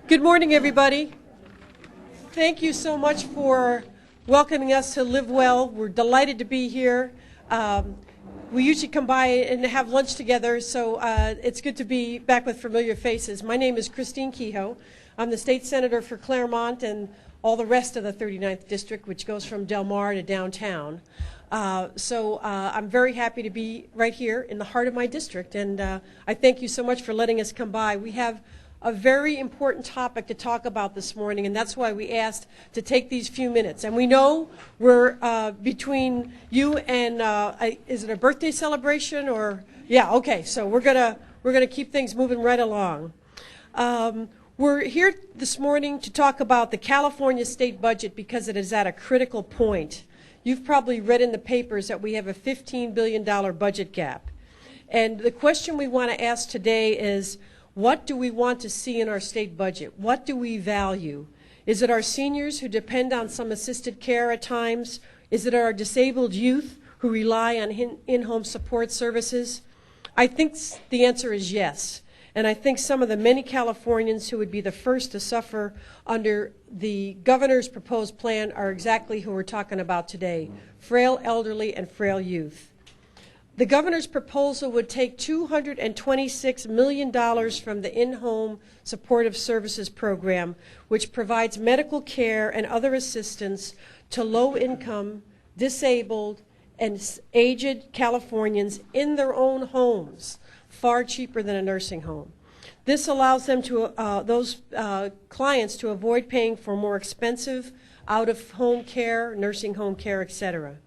Good morning, everybody. Thank you so much for welcoming us to LiveWell. We're delighted to be here. We usually come by and have lunch together, so it's good to be back with familiar faces. My name is Christine Kehoe. I'm the state senator for Claremont and all the rest of the 39th District, which goes from Del Mar to downtown. I'm very happy to be right here in the heart of my district, and I thank you so much for letting us come by. We have a very important topic to talk about this morning, and that's why we asked to take these few minutes. And we know we're between you and, is it a birthday celebration or? Yeah, okay, so we're gonna keep things moving right along. We're here this morning to talk about the California state budget because it is at a critical point. You've probably read in the papers that we have a $15 billion budget gap. And the question we want to ask today is, what do we want to see in our state budget? What do we value? Is it our seniors who depend on some assisted care at times? Is it our disabled youth who rely on in-home support services? I think the answer is yes. And I think some of the many Californians who would be the first to suffer under the governor's proposed plan are exactly who we're talking about today: frail elderly and frail youth. The governor's proposal would take $226 million from the in-home supportive services program, which provides medical care and other assistance to low-income, disabled, and aged Californians in their own homes, far cheaper than a nursing home. This allows them to those clients to avoid paying for more expensive out-of-home care, nursing home care, etc.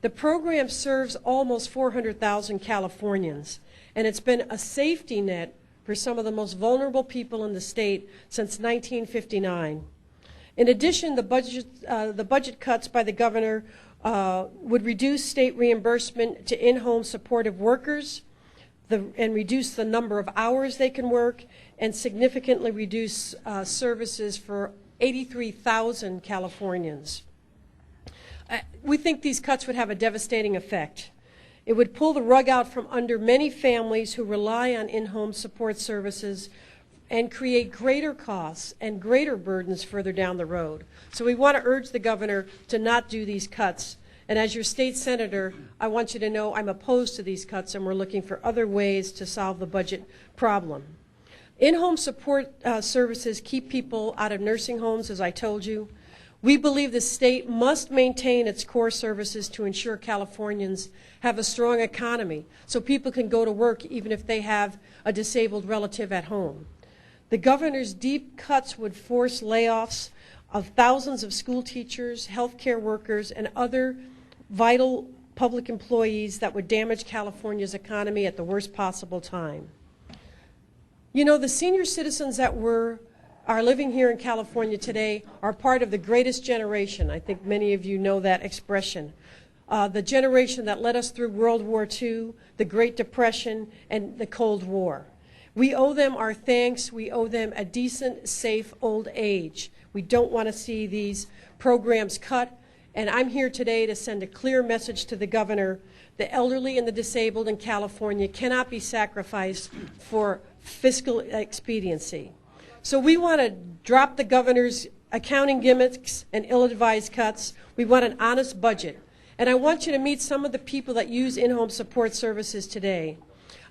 The program serves almost 400,000 Californians, and it's been a safety net for some of the most vulnerable people in the state since 1959. In addition, the budget cuts by the governor would reduce state reimbursement to in-home supportive workers and reduce the number of hours they can work, and significantly reduce services for 83,000 Californians. We think these cuts would have a devastating effect. It would pull the rug out from under many families who rely on in-home support services and create greater costs and greater burdens further down the road. So we want to urge the governor to not do these cuts. And as your state senator, I want you to know I'm opposed to these cuts, and we're looking for other ways to solve the budget problem. In-home support services keep people out of nursing homes, as I told you. We believe the state must maintain its core services to ensure Californians have a strong economy so people can go to work even if they have a disabled relative at home. The governor's deep cuts would force layoffs of thousands of school teachers, healthcare workers, and other vital public employees that would damage California's economy at the worst possible time. You know, the senior citizens that are living here in California today are part of the greatest generation. I think many of you know that expression. The generation that led us through World War II, the Great Depression, and the Cold War. We owe them our thanks. We owe them a decent, safe old age. We don't want to see these programs cut. And I'm here today to send a clear message to the governor. The elderly and the disabled in California cannot be sacrificed for fiscal expediency. So we want to drop the governor's accounting gimmicks and ill-advised cuts. We want an honest budget. And I want you to meet some of the people that use in-home support services today.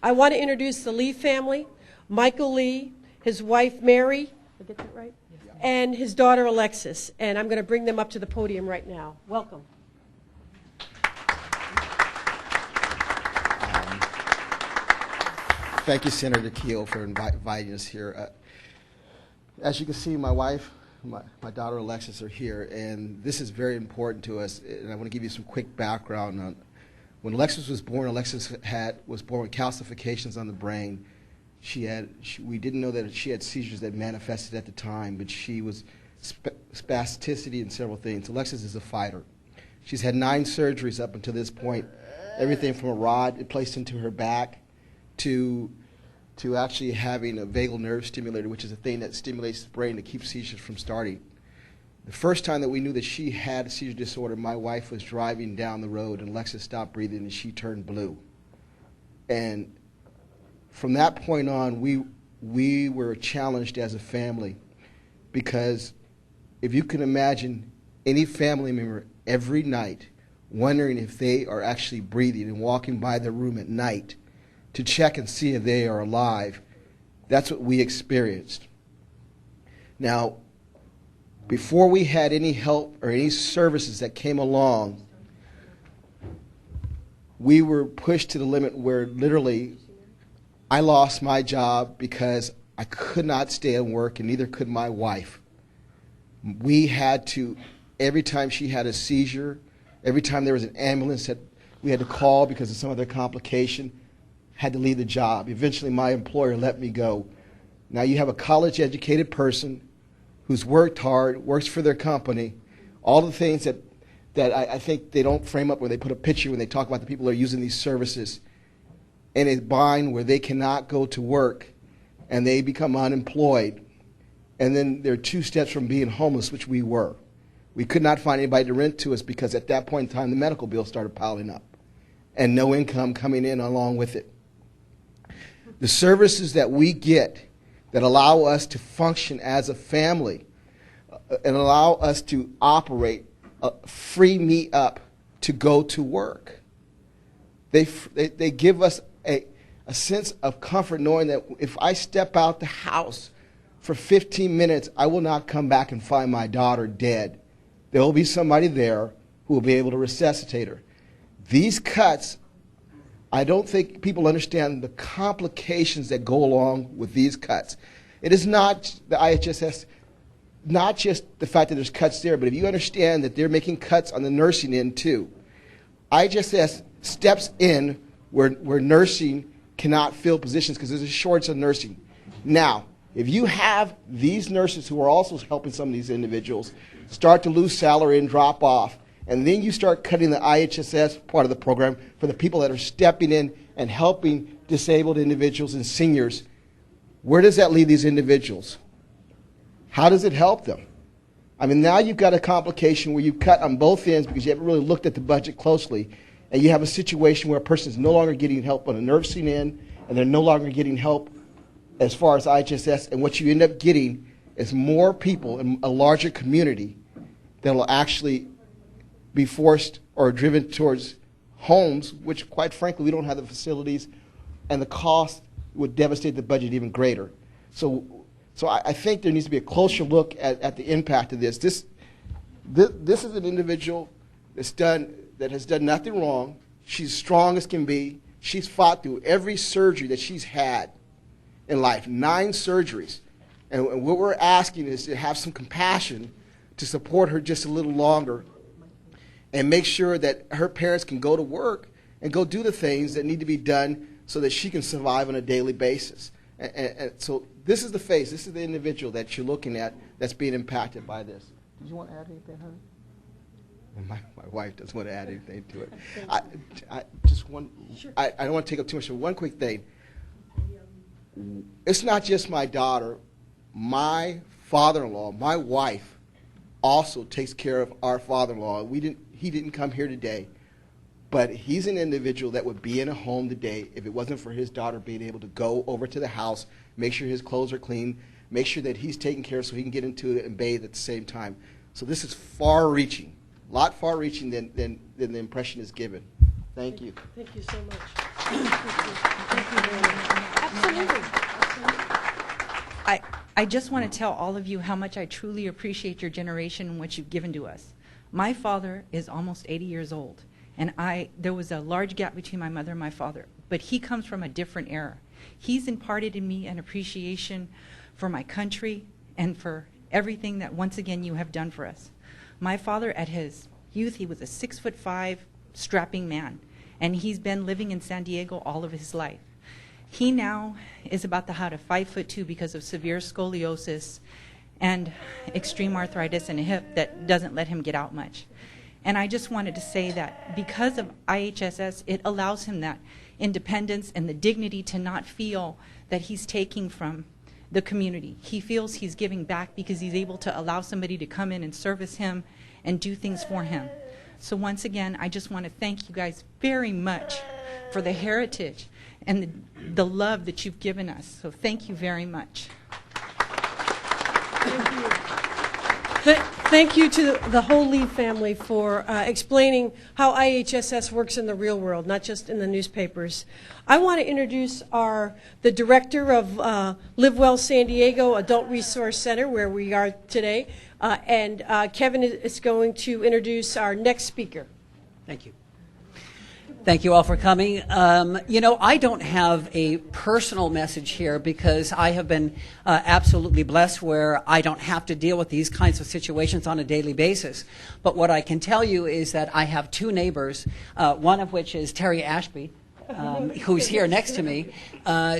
I want to introduce the Lee family, Michael Lee, his wife Mary, did I get that right? Yes. And his daughter Alexis. And I'm going to bring them up to the podium right now. Welcome. Thank you, Senator Kehoe, for inviting us here. As you can see, my wife, my daughter Alexis are here, and this is very important to us. And I want to give you some quick background on when Alexis was born. Alexis was born with calcifications on the brain. We didn't know that she had seizures that manifested at the time, but she was spasticity and several things. Alexis is a fighter. She's had 9 surgeries up until this point, everything from a rod placed into her back to actually having a vagal nerve stimulator, which is a thing that stimulates the brain to keep seizures from starting. The first time that we knew that she had a seizure disorder, my wife was driving down the road and Alexis stopped breathing and she turned blue. And from that point on, we were challenged as a family because if you can imagine any family member every night wondering if they are actually breathing and walking by their room at night to check and see if they are alive, that's what we experienced. Now, before we had any help or any services that came along, we were pushed to the limit where literally I lost my job because I could not stay at work, and neither could my wife. We had to, every time she had a seizure, every time there was an ambulance that we had to call because of some other complication, had to leave the job. Eventually my employer let me go. Now you have a college-educated person who's worked hard, works for their company, all the things that I think they don't frame up when they put a picture when they talk about the people that are using these services, in a bind where they cannot go to work and they become unemployed. And then they're 2 steps from being homeless, which we were. We could not find anybody to rent to us because at that point in time the medical bills started piling up and no income coming in along with it. The services that we get that allow us to function as a family and allow us to operate, free me up to go to work. They give us a sense of comfort knowing that if I step out the house for 15 minutes, I will not come back and find my daughter dead. There will be somebody there who will be able to resuscitate her. These cuts, I don't think people understand the complications that go along with these cuts. It is not the IHSS, not just the fact that there's cuts there, but if you understand that they're making cuts on the nursing end too. IHSS steps in where nursing cannot fill positions because there's a shortage of nursing. Now, if you have these nurses who are also helping some of these individuals start to lose salary and drop off, and then you start cutting the IHSS part of the program for the people that are stepping in and helping disabled individuals and seniors, where does that leave these individuals? How does it help them? I mean, now you've got a complication where you cut on both ends because you haven't really looked at the budget closely, and you have a situation where a person is no longer getting help on the nursing end, and they're no longer getting help as far as IHSS, and what you end up getting is more people in a larger community that will actually be forced or driven towards homes, which quite frankly we don't have the facilities, and the cost would devastate the budget even greater. So I think there needs to be a closer look at the impact of this. This is an individual that has done nothing wrong. She's strong as can be. She's fought through every surgery that she's had in life, 9 surgeries. And what we're asking is to have some compassion to support her just a little longer and make sure that her parents can go to work and go do the things that need to be done so that she can survive on a daily basis. And so this is the face, this is the individual that you're looking at that's being impacted by this. Did you want to add anything, honey? My wife doesn't want to add anything to it. Sure. I don't want to take up too much, but one quick thing. It's not just my daughter. My father-in-law, my wife, also takes care of our father-in-law. He didn't come here today, but he's an individual that would be in a home today if it wasn't for his daughter being able to go over to the house, make sure his clothes are clean, make sure that he's taken care of so he can get into it and bathe at the same time. So this is far-reaching, a lot far-reaching than the impression is given. Thank you. Thank you so much. Thank you very much. Absolutely. I just want to tell all of you how much I truly appreciate your generation and what you've given to us. My father is almost 80 years old, and there was a large gap between my mother and my father, but he comes from a different era. He's imparted in me an appreciation for my country and for everything that, once again, you have done for us. My father, at his youth, he was a 6'5" strapping man, and he's been living in San Diego all of his life. He now is about the height of 5'2" because of severe scoliosis and extreme arthritis in a hip that doesn't let him get out much. And I just wanted to say that because of IHSS, it allows him that independence and the dignity to not feel that he's taking from the community. He feels he's giving back because he's able to allow somebody to come in and service him and do things for him. So once again, I just want to thank you guys very much for the heritage and the love that you've given us. So thank you very much. Thank you. Thank you to the whole Lee family for explaining how IHSS works in the real world, not just in the newspapers. I want to introduce the director of LiveWell San Diego Adult Resource Center, where we are today, and Kevin is going to introduce our next speaker. Thank you. Thank you all for coming. You know, I don't have a personal message here because I have been absolutely blessed where I don't have to deal with these kinds of situations on a daily basis. But what I can tell you is that I have two neighbors, one of which is Terry Ashby, who's here next to me.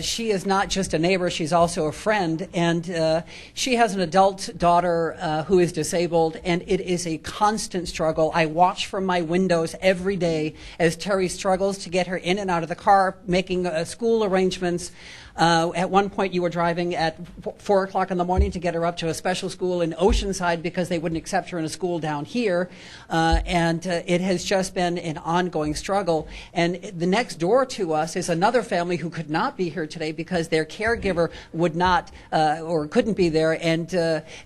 She is not just a neighbor, she's also a friend, and she has an adult daughter who is disabled, and it is a constant struggle. I watch from my windows every day as Terry struggles to get her in and out of the car, making school arrangements. At one point, you were driving at 4 o'clock in the morning to get her up to a special school in Oceanside because they wouldn't accept her in a school down here. And it has just been an ongoing struggle. And the next door to us is another family who could not be here today because their caregiver would not or couldn't be there. And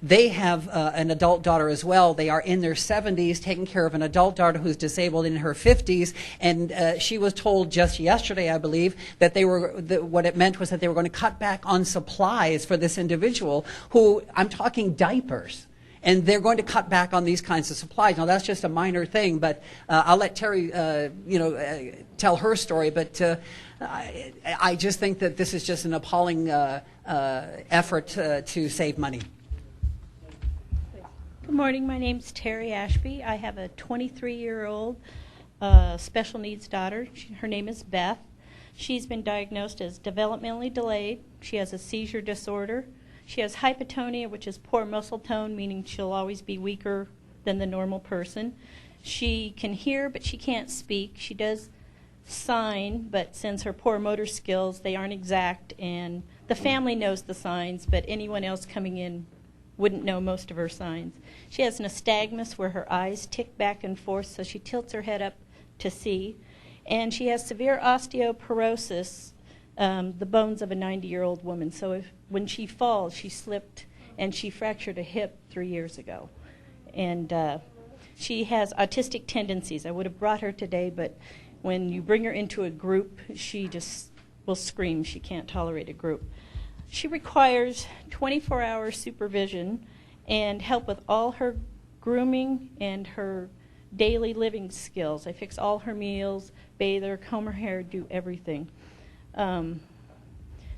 they have an adult daughter as well. They are in their 70s, taking care of an adult daughter who's disabled in her 50s. And she was told just yesterday, I believe, that they were what it meant was that they were going to cut back on supplies for this individual who, I'm talking diapers, and they're going to cut back on these kinds of supplies. Now, that's just a minor thing, but I'll let Terry, tell her story, but I just think that this is just an appalling effort to save money. Good morning. My name's Terry Ashby. I have a 23-year-old special needs daughter. Her name is Beth. She's been diagnosed as developmentally delayed. She has a seizure disorder. She has hypotonia, which is poor muscle tone, meaning she'll always be weaker than the normal person. She can hear, but she can't speak. She does sign, but since her poor motor skills, they aren't exact, and the family knows the signs, but anyone else coming in wouldn't know most of her signs. She has nystagmus, where her eyes tick back and forth, so she tilts her head up to see. And she has severe osteoporosis, the bones of a 90-year-old woman. So when she falls, she slipped and she fractured a hip 3 years ago. And she has autistic tendencies. I would have brought her today, but when you bring her into a group, she just will scream. She can't tolerate a group. She requires 24-hour supervision and help with all her grooming and her daily living skills. I fix all her meals, bathe her, comb her hair, do everything.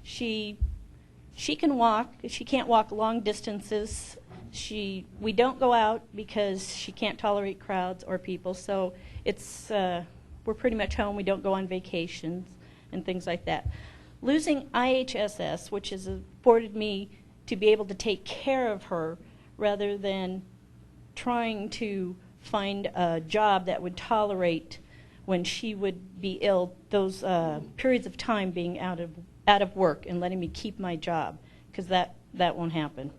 She can walk. She can't walk long distances. We don't go out because she can't tolerate crowds or people. So it's we're pretty much home. We don't go on vacations and things like that. Losing IHSS, which has afforded me to be able to take care of her rather than trying to find a job that would tolerate when she would be ill, those periods of time being out of work and letting me keep my job, because that won't happen.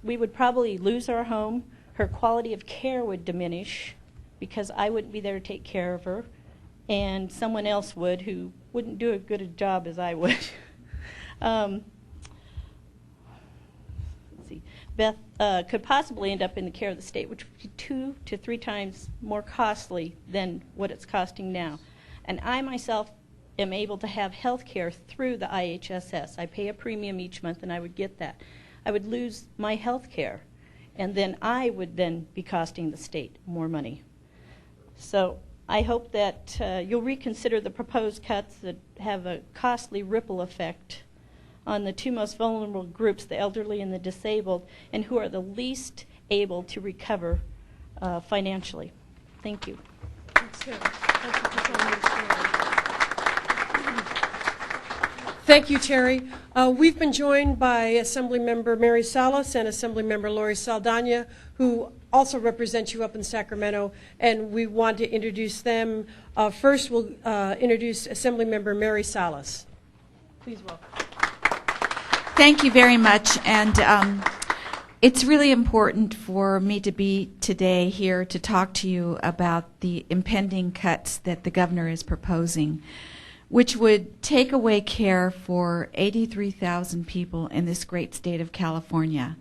We would probably lose our home. Her quality of care would diminish because I wouldn't be there to take care of her, and someone else would who wouldn't do as good a job as I would. Beth could possibly end up in the care of the state, which would be 2 to 3 times more costly than what it's costing now. And I myself am able to have health care through the IHSS. I pay a premium each month, and I would get that. I would lose my health care, and then I would then be costing the state more money. So I hope that you'll reconsider the proposed cuts that have a costly ripple effect on the two most vulnerable groups, the elderly and the disabled, and who are the least able to recover financially. Thank you. Thank you, Terry. We've been joined by Assemblymember Mary Salas and Assemblymember Lori Saldana, who also represent you up in Sacramento, and we want to introduce them. First, we'll introduce Assemblymember Mary Salas. Please welcome. Thank you very much, and it's really important for me to be today here to talk to you about the impending cuts that the governor is proposing, which would take away care for 83,000 people in this great state of California.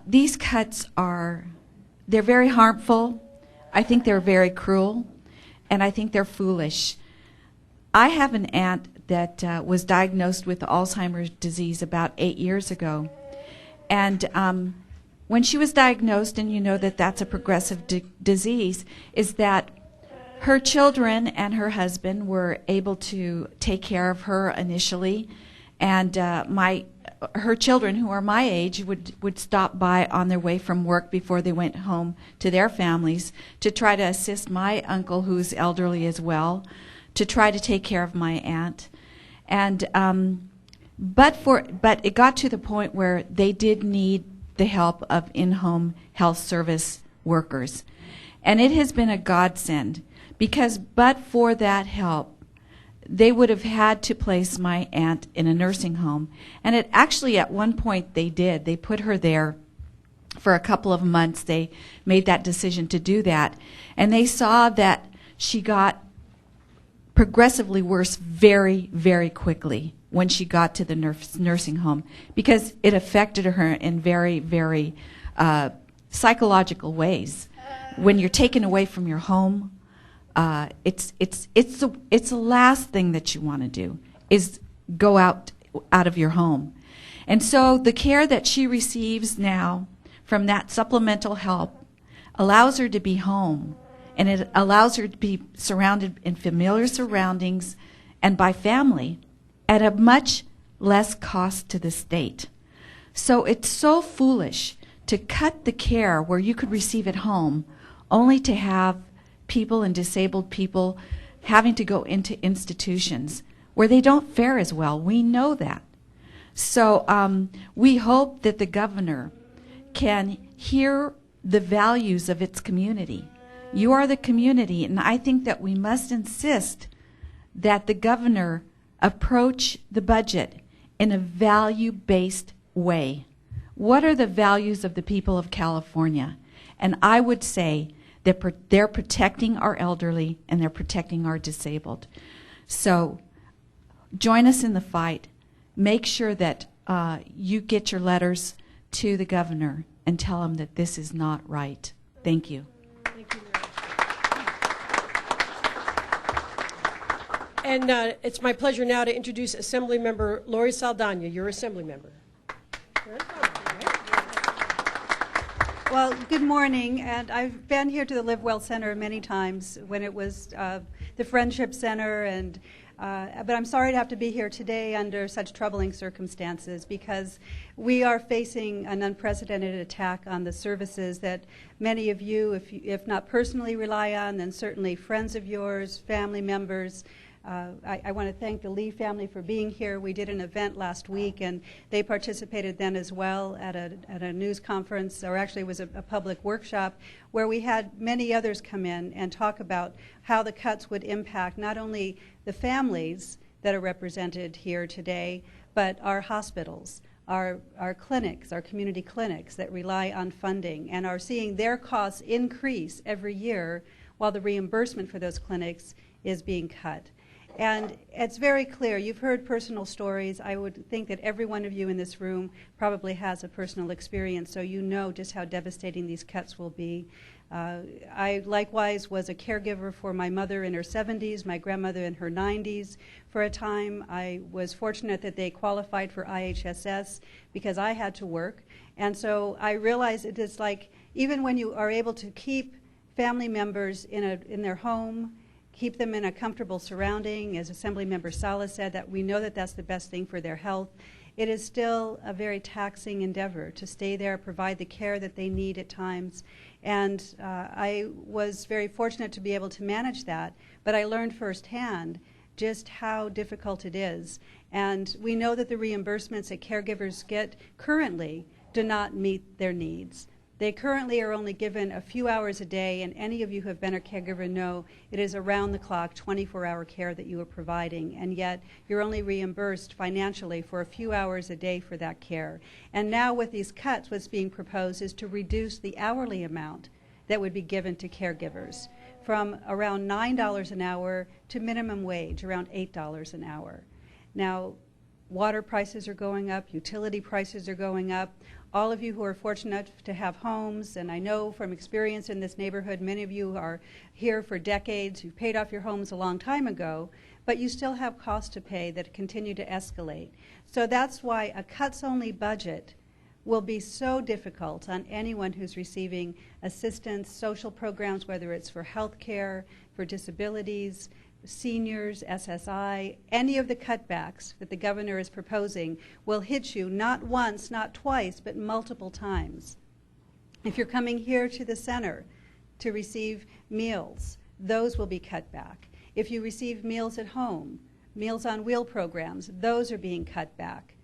These cuts they're very harmful. I think they're very cruel, and I think they're foolish. I have an aunt that was diagnosed with Alzheimer's disease about 8 years ago. And when she was diagnosed, and you know that that's a progressive disease, is that her children and her husband were able to take care of her initially. And her children, who are my age, would stop by on their way from work before they went home to their families to try to assist my uncle, who's elderly as well, to try to take care of my aunt. And but it got to the point where they did need the help of in-home health service workers. And it has been a godsend, because but for that help, they would have had to place my aunt in a nursing home. And it actually, at one point, they did. They put her there for a couple of months. They made that decision to do that. And they saw that she got progressively worse very, very quickly when she got to the nursing home, because it affected her in very, very psychological ways. When you're taken away from your home, it's the last thing that you want to do is go out of your home. And so the care that she receives now from that supplemental help allows her to be home, and it allows her to be surrounded in familiar surroundings and by family at a much less cost to the state. So it's so foolish to cut the care where you could receive at home, only to have people and disabled people having to go into institutions where they don't fare as well. We know that. So we hope that the governor can hear the values of its community. You are the community, and I think that we must insist that the governor approach the budget in a value-based way. What are the values of the people of California? And I would say that they're protecting our elderly and they're protecting our disabled. So join us in the fight. Make sure that you get your letters to the governor and tell him that this is not right. Thank you. Thank you, Mary. And it's my pleasure now to introduce Assemblymember Lori Saldana, your Assembly member. Well, good morning, and I've been here to the LiveWell Center many times when it was the Friendship Center, and but I'm sorry to have to be here today under such troubling circumstances, because we are facing an unprecedented attack on the services that many of you, if not personally rely on, then certainly friends of yours, family members. I want to thank the Lee family for being here. We did an event last week, and they participated then as well at a news conference, or actually it was a public workshop, where we had many others come in and talk about how the cuts would impact not only the families that are represented here today, but our hospitals, our clinics, our community clinics that rely on funding and are seeing their costs increase every year while the reimbursement for those clinics is being cut. And it's very clear. You've heard personal stories. I would think that every one of you in this room probably has a personal experience, so you know just how devastating these cuts will be. I likewise was a caregiver for my mother in her 70s, my grandmother in her 90s for a time. I was fortunate that they qualified for IHSS because I had to work. And so I realized it is like, even when you are able to keep family members in their home, keep them in a comfortable surrounding, as Assemblymember Salas said, that we know that that's the best thing for their health. It is still a very taxing endeavor to stay there, provide the care that they need at times. And I was very fortunate to be able to manage that, but I learned firsthand just how difficult it is. And we know that the reimbursements that caregivers get currently do not meet their needs. They currently are only given a few hours a day, and any of you who have been a caregiver know it is around-the-clock, 24-hour care that you are providing, and yet you're only reimbursed financially for a few hours a day for that care. And now with these cuts, what's being proposed is to reduce the hourly amount that would be given to caregivers from around $9 an hour to minimum wage, around $8 an hour. Now, Water prices are going up, utility prices are going up. All of you who are fortunate to have homes, and I know from experience in this neighborhood, many of you are here for decades, you paid off your homes a long time ago, but you still have costs to pay that continue to escalate. So that's why a cuts-only budget will be so difficult on anyone who's receiving assistance, social programs, whether it's for health care, for disabilities, seniors, SSI. Any of the cutbacks that the governor is proposing will hit you not once, not twice, but multiple times. If you're coming here to the center to receive meals, those will be cut back. If you receive meals at home, Meals on Wheel programs, those are being cut back.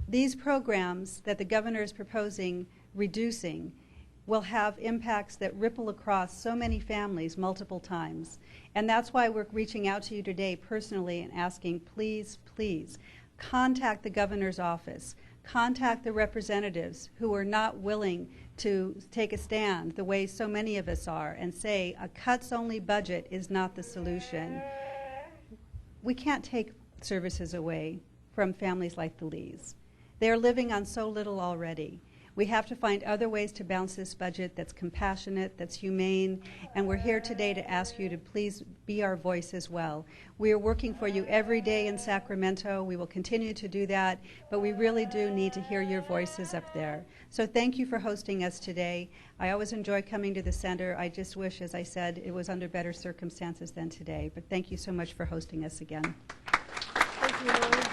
These programs that the governor is proposing reducing will have impacts that ripple across so many families multiple times. And that's why we're reaching out to you today personally and asking, please, please, contact the governor's office. Contact the representatives who are not willing to take a stand the way so many of us are and say a cuts-only budget is not the solution. We can't take services away from families like the Lees. They're living on so little already. We have to find other ways to balance this budget that's compassionate, that's humane, and we're here today to ask you to please be our voice as well. We are working for you every day in Sacramento. We will continue to do that, but we really do need to hear your voices up there. So thank you for hosting us today. I always enjoy coming to the center. I just wish, as I said, it was under better circumstances than today. But thank you so much for hosting us again. Thank you, Lori.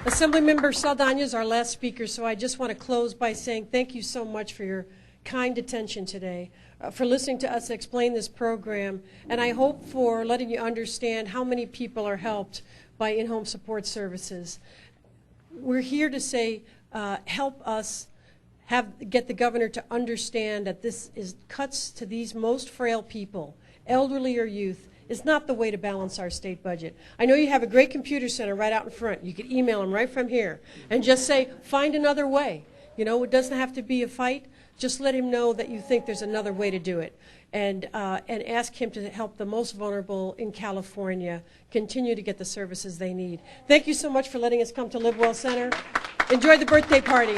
Assemblymember Saldana is our last speaker, so I just want to close by saying thank you so much for your kind attention today, for listening to us explain this program, and I hope for letting you understand how many people are helped by in-home support services. We're here to say, help us get the governor to understand that this is cuts to these most frail people, elderly or youth, is not the way to balance our state budget. I know you have a great computer center right out in front. You could email them right from here and just say, find another way. You know, it doesn't have to be a fight. Just let him know that you think there's another way to do it. And ask him to help the most vulnerable in California continue to get the services they need. Thank you so much for letting us come to LiveWell Center. Enjoy the birthday party.